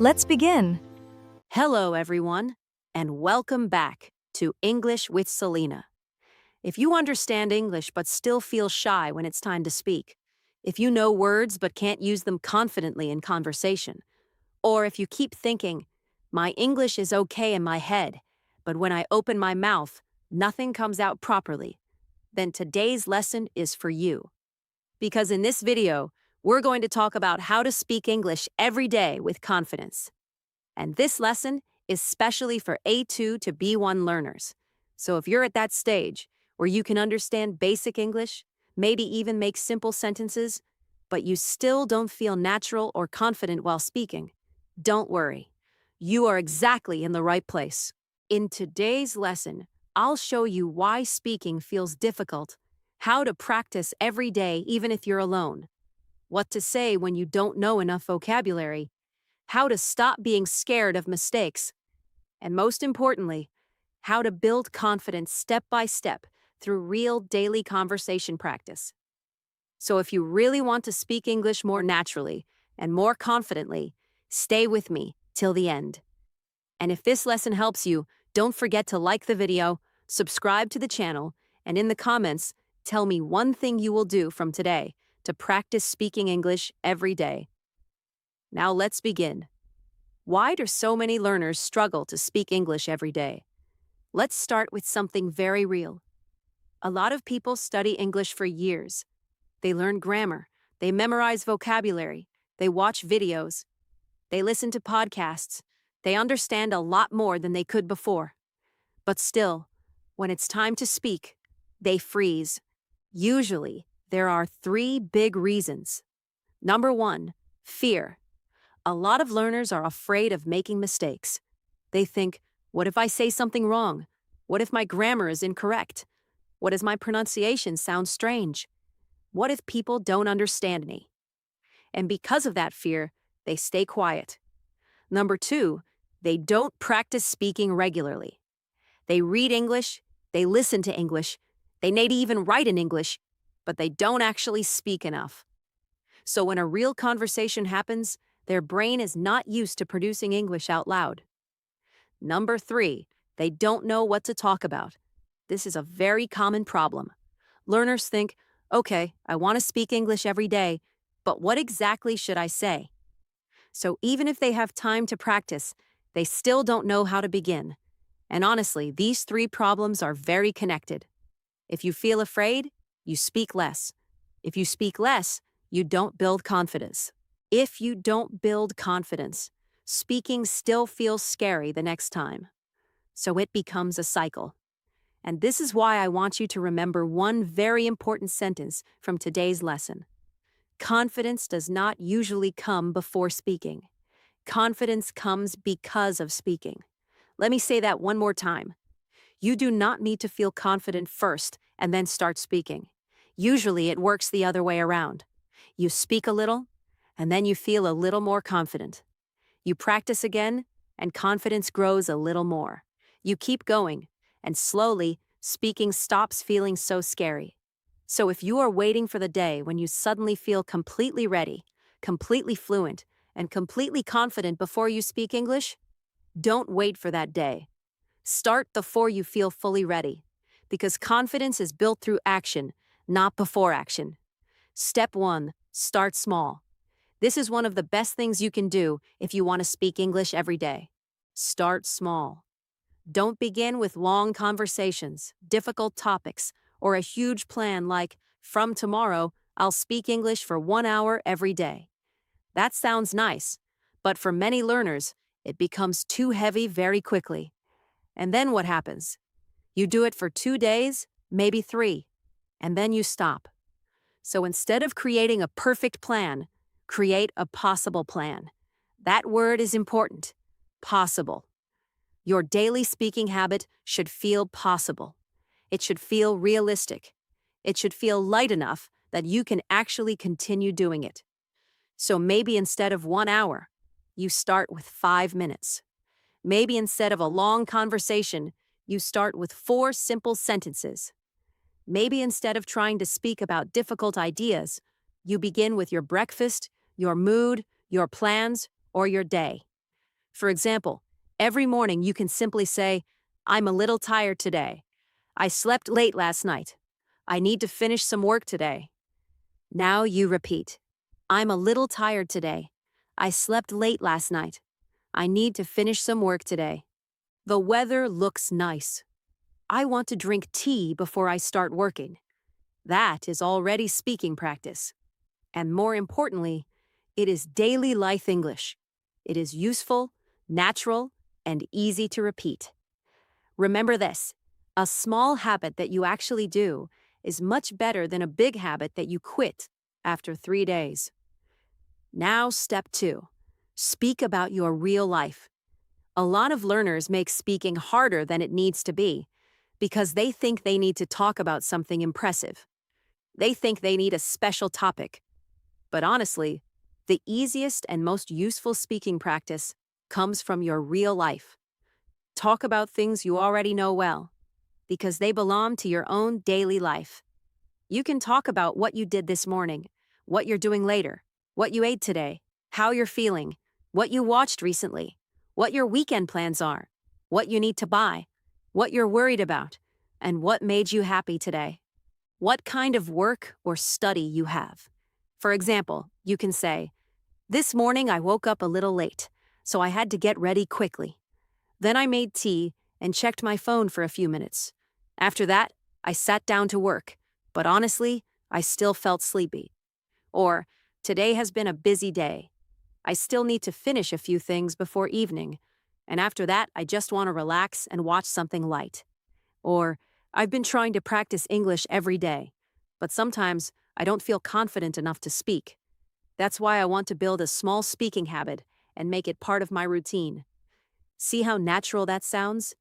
Let's begin. Hello, everyone, and welcome back to English with Selena. If you understand English but still feel shy when it's time to speak, if you know words but can't use them confidently in conversation, or if you keep thinking, my English is okay in my head, but when I open my mouth, nothing comes out properly, then today's lesson is for you. Because in this video, we're going to talk about how to speak English every day with confidence. And this lesson is specially for A2 to B1 learners. So if you're at that stage where you can understand basic English, maybe even make simple sentences, but you still don't feel natural or confident while speaking, don't worry. You are exactly in the right place. In today's lesson, I'll show you why speaking feels difficult, how to practice every day even if you're alone, what to say when you don't know enough vocabulary, how to stop being scared of mistakes, and most importantly, how to build confidence step by step through real daily conversation practice. So if you really want to speak English more naturally and more confidently, stay with me till the end. And if this lesson helps you, don't forget to like the video, subscribe to the channel, and in the comments, tell me one thing you will do from today to practice speaking English every day. Now let's begin. Why do so many learners struggle to speak English every day? Let's start with something very real. A lot of people study English for years. They learn grammar, they memorize vocabulary, they watch videos, they listen to podcasts, they understand a lot more than they could before. But still, when it's time to speak, they freeze. Usually, there are 3 big reasons. Number 1, fear. A lot of learners are afraid of making mistakes. They think, what if I say something wrong? What if my grammar is incorrect? What if my pronunciation sounds strange? What if people don't understand me? And because of that fear, they stay quiet. Number 2, they don't practice speaking regularly. They read English, they listen to English, they maybe even write in English, but they don't actually speak enough. So when a real conversation happens, their brain is not used to producing English out loud. Number 3, they don't know what to talk about. This is a very common problem. Learners think, okay, I want to speak English every day, but what exactly should I say? So even if they have time to practice, they still don't know how to begin. And honestly, these 3 problems are very connected. If you feel afraid, you speak less. If you speak less, you don't build confidence. If you don't build confidence, speaking still feels scary the next time. So it becomes a cycle. And this is why I want you to remember one very important sentence from today's lesson. Confidence does not usually come before speaking. Confidence comes because of speaking. Let me say that one more time. You do not need to feel confident first and then start speaking. Usually it works the other way around. You speak a little, and then you feel a little more confident. You practice again, and confidence grows a little more. You keep going, and slowly, speaking stops feeling so scary. So if you are waiting for the day when you suddenly feel completely ready, completely fluent, and completely confident before you speak English, don't wait for that day. Start before you feel fully ready, because confidence is built through action, not before action. Step 1, start small. This is one of the best things you can do if you want to speak English every day. Start small. Don't begin with long conversations, difficult topics, or a huge plan like, from tomorrow, I'll speak English for 1 hour every day. That sounds nice, but for many learners, it becomes too heavy very quickly. And then what happens? You do it for 2 days, maybe 3, and then you stop. So instead of creating a perfect plan, create a possible plan. That word is important. Possible. Your daily speaking habit should feel possible. It should feel realistic. It should feel light enough that you can actually continue doing it. So maybe instead of 1 hour, you start with 5 minutes. Maybe instead of a long conversation, you start with 4 simple sentences. Maybe instead of trying to speak about difficult ideas, you begin with your breakfast, your mood, your plans, or your day. For example, every morning you can simply say, I'm a little tired today. I slept late last night. I need to finish some work today. Now you repeat, I'm a little tired today. I slept late last night. I need to finish some work today. The weather looks nice. I want to drink tea before I start working. That is already speaking practice. And more importantly, it is daily life English. It is useful, natural, and easy to repeat. Remember this, a small habit that you actually do is much better than a big habit that you quit after 3 days. Now, step 2. Speak about your real life. A lot of learners make speaking harder than it needs to be because they think they need to talk about something impressive. They think they need a special topic. But honestly, the easiest and most useful speaking practice comes from your real life. Talk about things you already know well, because they belong to your own daily life. You can talk about what you did this morning, what you're doing later, what you ate today, how you're feeling, what you watched recently, what your weekend plans are, what you need to buy, what you're worried about, and what made you happy today. What kind of work or study you have. For example, you can say, this morning I woke up a little late, so I had to get ready quickly. Then I made tea and checked my phone for a few minutes. After that, I sat down to work, but honestly, I still felt sleepy. Or, today has been a busy day. I still need to finish a few things before evening, and after that, I just want to relax and watch something light. Or, I've been trying to practice English every day, but sometimes I don't feel confident enough to speak. That's why I want to build a small speaking habit and make it part of my routine. See how natural that sounds?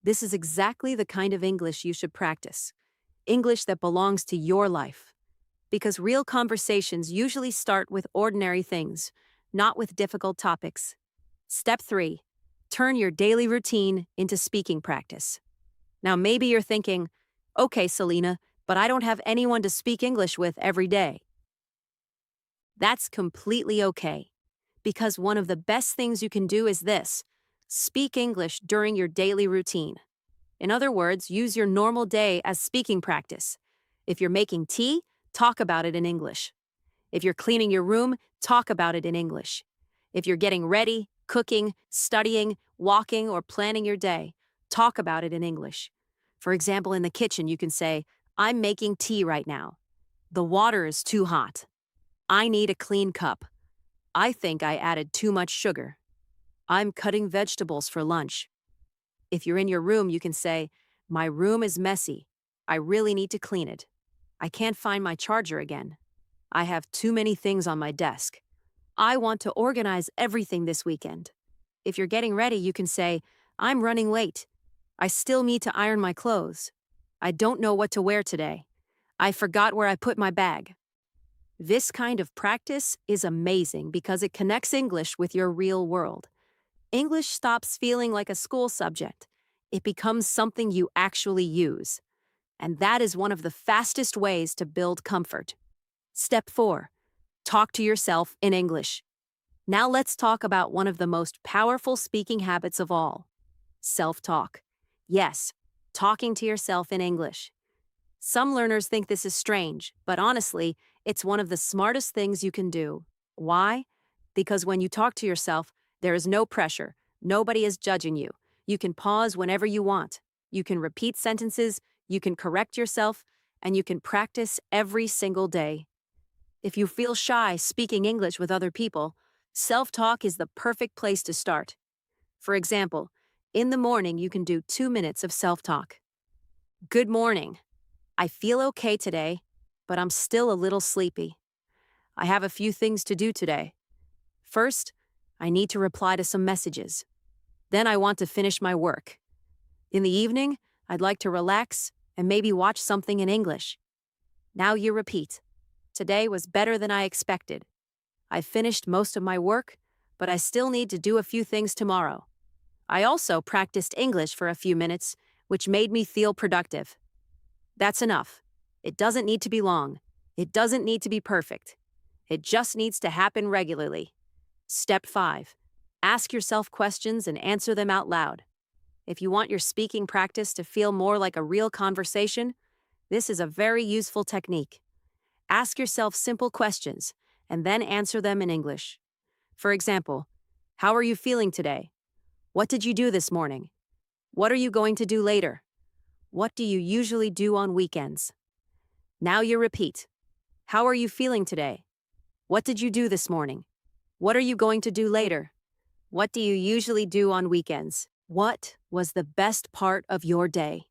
This is exactly the kind of English you should practice. English that belongs to your life. Because real conversations usually start with ordinary things, not with difficult topics. Step 3. Turn your daily routine into speaking practice. Now maybe you're thinking, okay, Selena, but I don't have anyone to speak English with every day. That's completely okay. Because one of the best things you can do is this: speak English during your daily routine. In other words, use your normal day as speaking practice. If you're making tea, talk about it in English. If you're cleaning your room, talk about it in English. If you're getting ready, cooking, studying, walking, or planning your day, talk about it in English. For example, in the kitchen, you can say, I'm making tea right now. The water is too hot. I need a clean cup. I think I added too much sugar. I'm cutting vegetables for lunch. If you're in your room, you can say, my room is messy. I really need to clean it. I can't find my charger again. I have too many things on my desk. I want to organize everything this weekend. If you're getting ready, you can say, I'm running late. I still need to iron my clothes. I don't know what to wear today. I forgot where I put my bag. This kind of practice is amazing because it connects English with your real world. English stops feeling like a school subject. It becomes something you actually use. And that is one of the fastest ways to build comfort. Step 4. Talk to yourself in English. Now let's talk about one of the most powerful speaking habits of all: self-talk. Yes, talking to yourself in English. Some learners think this is strange, but honestly, it's one of the smartest things you can do. Why? Because when you talk to yourself, there is no pressure. Nobody is judging you. You can pause whenever you want. You can repeat sentences, you can correct yourself, and you can practice every single day. If you feel shy speaking English with other people, self-talk is the perfect place to start. For example, in the morning you can do 2 minutes of self-talk. Good morning. I feel okay today, but I'm still a little sleepy. I have a few things to do today. First, I need to reply to some messages. Then I want to finish my work. In the evening, I'd like to relax and maybe watch something in English. Now you repeat. Today was better than I expected. I finished most of my work, but I still need to do a few things tomorrow. I also practiced English for a few minutes, which made me feel productive. That's enough. It doesn't need to be long. It doesn't need to be perfect. It just needs to happen regularly. Step 5. Ask yourself questions and answer them out loud. If you want your speaking practice to feel more like a real conversation, this is a very useful technique. Ask yourself simple questions and then answer them in English. For example, how are you feeling today? What did you do this morning? What are you going to do later? What do you usually do on weekends? Now you repeat. How are you feeling today? What did you do this morning? What are you going to do later? What do you usually do on weekends? What was the best part of your day?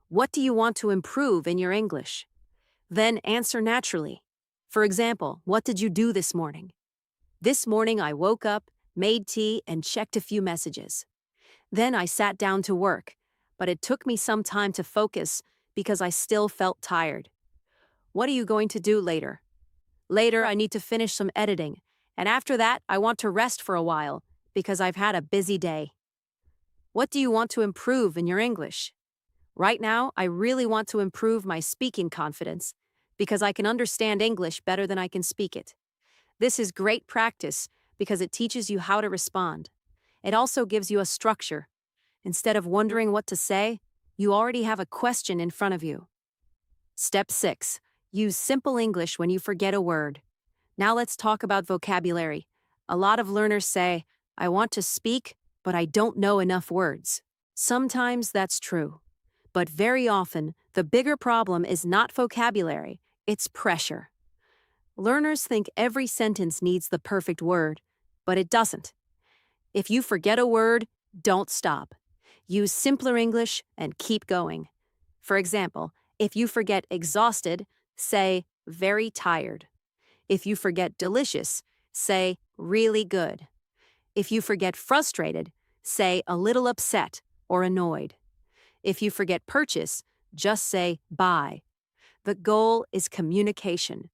What do you want to improve in your English? Then answer naturally. For example, what did you do this morning? This morning I woke up, made tea, and checked a few messages. Then I sat down to work, but it took me some time to focus because I still felt tired. What are you going to do later? Later, I need to finish some editing, and after that, I want to rest for a while because I've had a busy day. What do you want to improve in your English? Right now, I really want to improve my speaking confidence because I can understand English better than I can speak it. This is great practice because it teaches you how to respond. It also gives you a structure. Instead of wondering what to say, you already have a question in front of you. Step 6. Use simple English when you forget a word. Now let's talk about vocabulary. A lot of learners say, I want to speak, but I don't know enough words. Sometimes that's true. But very often, the bigger problem is not vocabulary, it's pressure. Learners think every sentence needs the perfect word, but it doesn't. If you forget a word, don't stop. Use simpler English and keep going. For example, if you forget exhausted, say very tired. If you forget delicious, say really good. If you forget frustrated, say a little upset or annoyed. If you forget purchase, just say buy. The goal is communication.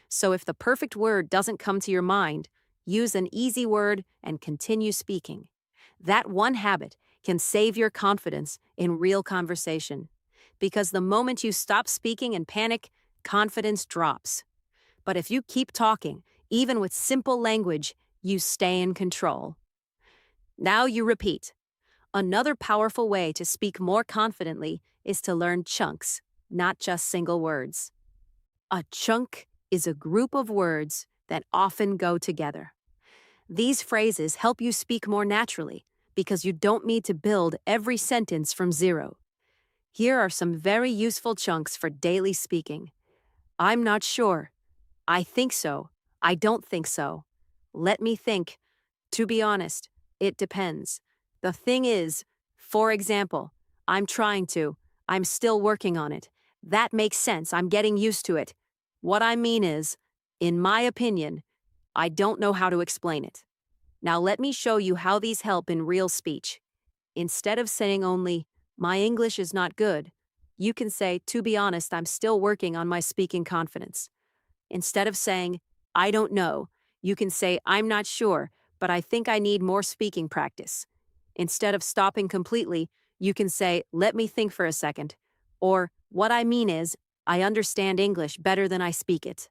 So if the perfect word doesn't come to your mind, use an easy word and continue speaking. That one habit can save your confidence in real conversation. Because the moment you stop speaking and panic, confidence drops. But if you keep talking, even with simple language, you stay in control. Now you repeat. Another powerful way to speak more confidently is to learn chunks, not just single words. A chunk is a group of words that often go together. These phrases help you speak more naturally because you don't need to build every sentence from zero. Here are some very useful chunks for daily speaking. I'm not sure. I think so. I don't think so. Let me think. To be honest, it depends. The thing is, for example, I'm still working on it. That makes sense. I'm getting used to it. What I mean is, in my opinion, I don't know how to explain it. Now let me show you how these help in real speech. Instead of saying only, my English is not good, you can say, to be honest, I'm still working on my speaking confidence. Instead of saying, I don't know, you can say, I'm not sure, but I think I need more speaking practice. Instead of stopping completely, you can say, let me think for a second. Or, what I mean is, I understand English better than I speak it.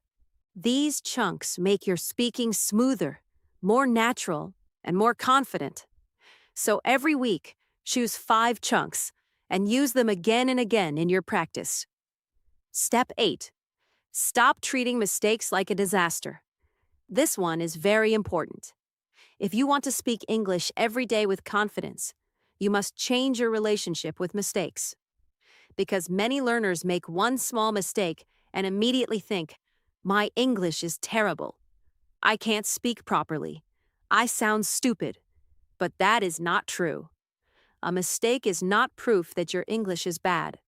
These chunks make your speaking smoother, more natural, and more confident. So every week, choose 5 chunks and use them again and again in your practice. Step 8. Stop treating mistakes like a disaster. This one is very important. If you want to speak English every day with confidence, you must change your relationship with mistakes. Because many learners make one small mistake and immediately think, my English is terrible. I can't speak properly. I sound stupid. But that is not true. A mistake is not proof that your English is bad.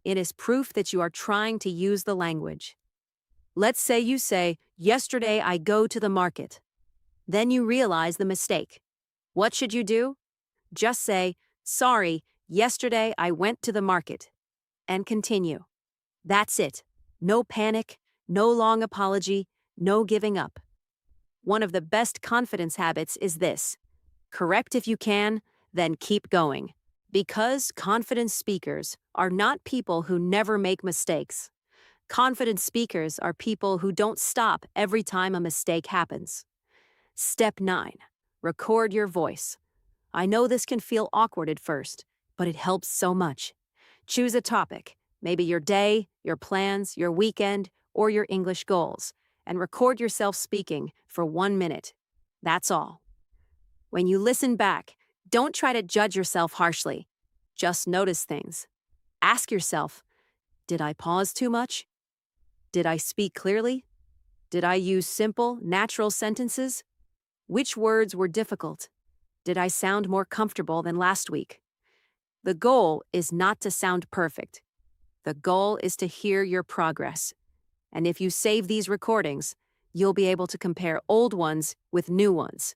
It is proof that you are trying to use the language. Let's say you say, yesterday I go to the market. Then you realize the mistake. What should you do? Just say, sorry, yesterday I went to the market. And continue. That's it. No panic, no long apology, no giving up. One of the best confidence habits is this. Correct if you can, then keep going. Because confident speakers are not people who never make mistakes. Confident speakers are people who don't stop every time a mistake happens. Step 9. Record your voice. I know this can feel awkward at first, but it helps so much. Choose a topic, maybe your day, your plans, your weekend, or your English goals, and record yourself speaking for 1 minute. That's all. When you listen back, don't try to judge yourself harshly. Just notice things. Ask yourself, did I pause too much? Did I speak clearly? Did I use simple, natural sentences? Which words were difficult? Did I sound more comfortable than last week? The goal is not to sound perfect. The goal is to hear your progress. And if you save these recordings, you'll be able to compare old ones with new ones.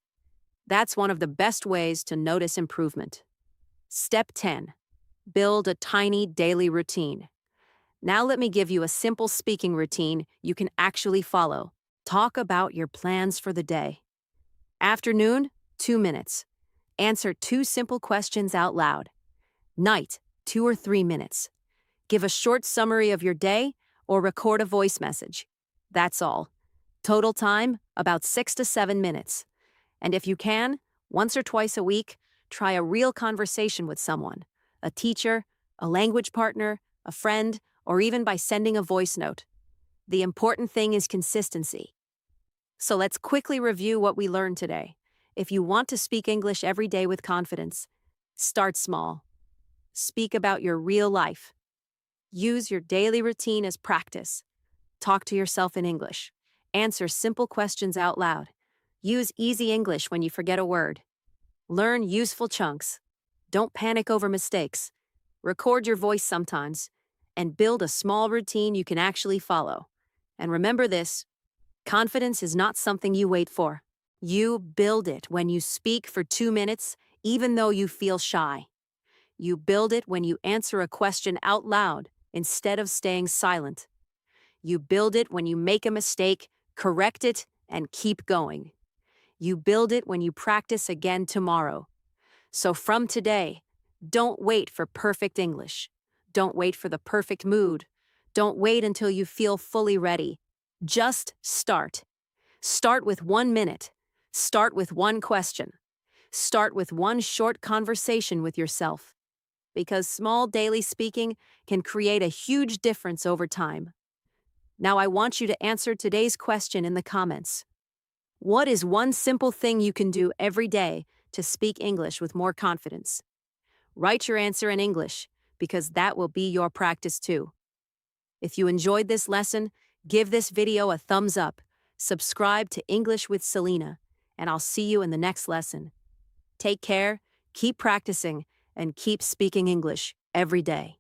That's one of the best ways to notice improvement. Step 10. Build a tiny daily routine. Now let me give you a simple speaking routine you can actually follow. Talk about your plans for the day. Afternoon, 2 minutes. Answer 2 simple questions out loud. Night, 2 or 3 minutes. Give a short summary of your day or record a voice message. That's all. Total time, about 6 to 7 minutes. And if you can, once or twice a week, try a real conversation with someone, a teacher, a language partner, a friend, or even by sending a voice note. The important thing is consistency. So let's quickly review what we learned today. If you want to speak English every day with confidence, start small. Speak about your real life. Use your daily routine as practice. Talk to yourself in English. Answer simple questions out loud. Use easy English when you forget a word. Learn useful chunks. Don't panic over mistakes. Record your voice sometimes. And build a small routine you can actually follow. And remember this, confidence is not something you wait for. You build it when you speak for 2 minutes, even though you feel shy. You build it when you answer a question out loud instead of staying silent. You build it when you make a mistake, correct it, and keep going. You build it when you practice again tomorrow. So from today, don't wait for perfect English. Don't wait for the perfect mood. Don't wait until you feel fully ready. Just start. Start with 1 minute. Start with one question. Start with one short conversation with yourself. Because small daily speaking can create a huge difference over time. Now I want you to answer today's question in the comments. What is one simple thing you can do every day to speak English with more confidence? Write your answer in English, because that will be your practice too. If you enjoyed this lesson, give this video a thumbs up, subscribe to English with Selena, and I'll see you in the next lesson. Take care, keep practicing, and keep speaking English every day.